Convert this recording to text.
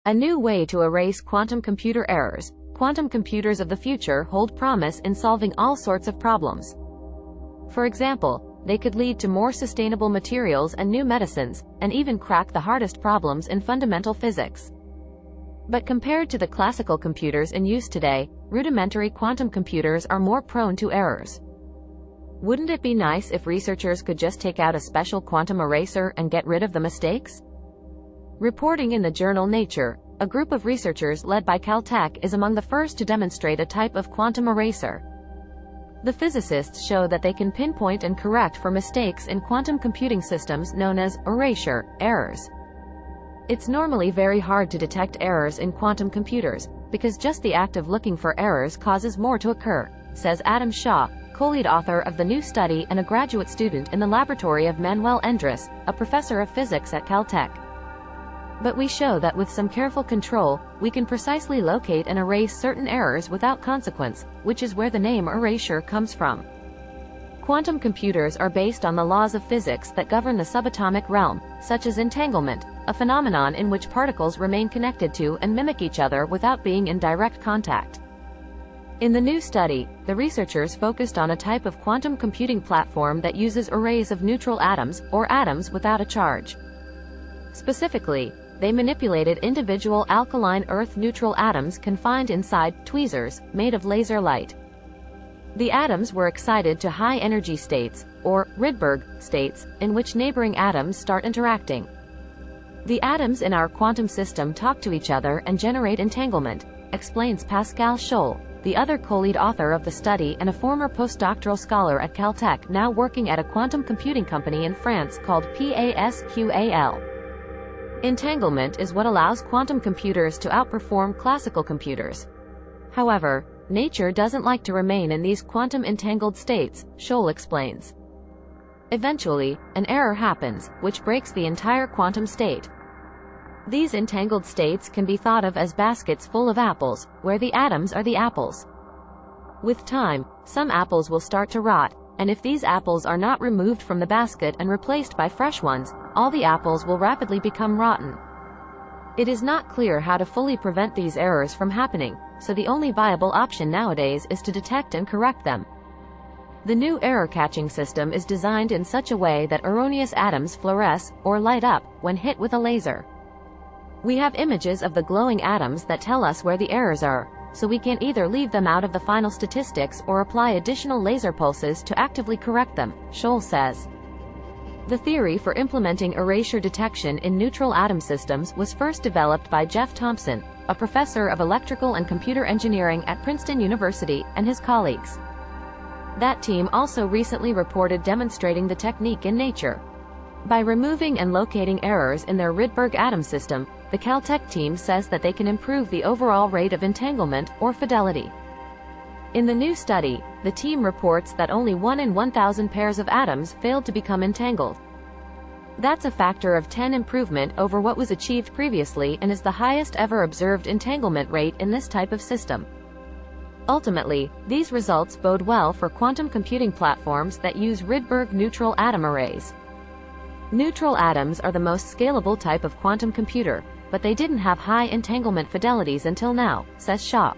A new way to erase quantum computer errors. Quantum computers of the future hold promise in solving all sorts of problems. For example, they could lead to more sustainable materials and new medicines, and even crack the hardest problems in fundamental physics. But compared to the classical computers in use today, rudimentary quantum computers are more prone to errors. Wouldn't it be nice if researchers could just take out a special quantum eraser and get rid of the mistakes? Reporting in the journal Nature, a group of researchers led by Caltech is among the first to demonstrate a type of quantum eraser. The physicists show that they can pinpoint and correct for mistakes in quantum computing systems known as erasure errors. It's normally very hard to detect errors in quantum computers, because just the act of looking for errors causes more to occur, says Adam Shaw, co-lead author of the new study and a graduate student in the laboratory of Manuel Endres, a professor of physics at Caltech. But we show that with some careful control, we can precisely locate and erase certain errors without consequence, which is where the name erasure comes from. Quantum computers are based on the laws of physics that govern the subatomic realm, such as entanglement, a phenomenon in which particles remain connected to and mimic each other without being in direct contact. In the new study, the researchers focused on a type of quantum computing platform that uses arrays of neutral atoms, or atoms without a charge. Specifically, they manipulated individual alkaline earth-neutral atoms confined inside tweezers, made of laser light. The atoms were excited to high-energy states, or Rydberg states, in which neighboring atoms start interacting. The atoms in our quantum system talk to each other and generate entanglement, explains Pascal Scholl, the other co-lead author of the study and a former postdoctoral scholar at Caltech now working at a quantum computing company in France called PASQAL. Entanglement is what allows quantum computers to outperform classical computers. However, nature doesn't like to remain in these quantum entangled states, Scholl explains. Eventually, an error happens, which breaks the entire quantum state. These entangled states can be thought of as baskets full of apples, where the atoms are the apples. With time, some apples will start to rot, and if these apples are not removed from the basket and replaced by fresh ones, all the apples will rapidly become rotten. It is not clear how to fully prevent these errors from happening, so the only viable option nowadays is to detect and correct them. The new error-catching system is designed in such a way that erroneous atoms fluoresce, or light up, when hit with a laser. We have images of the glowing atoms that tell us where the errors are, so we can either leave them out of the final statistics or apply additional laser pulses to actively correct them, Scholl says. The theory for implementing erasure detection in neutral atom systems was first developed by Jeff Thompson, a professor of electrical and computer engineering at Princeton University, and his colleagues. That team also recently reported demonstrating the technique in Nature. By removing and locating errors in their Rydberg atom system, the Caltech team says that they can improve the overall rate of entanglement, or fidelity. In the new study, the team reports that only 1 in 1,000 pairs of atoms failed to become entangled. That's a factor of 10 improvement over what was achieved previously and is the highest ever observed entanglement rate in this type of system. Ultimately, these results bode well for quantum computing platforms that use Rydberg neutral atom arrays. Neutral atoms are the most scalable type of quantum computer, but they didn't have high entanglement fidelities until now, says Shaw.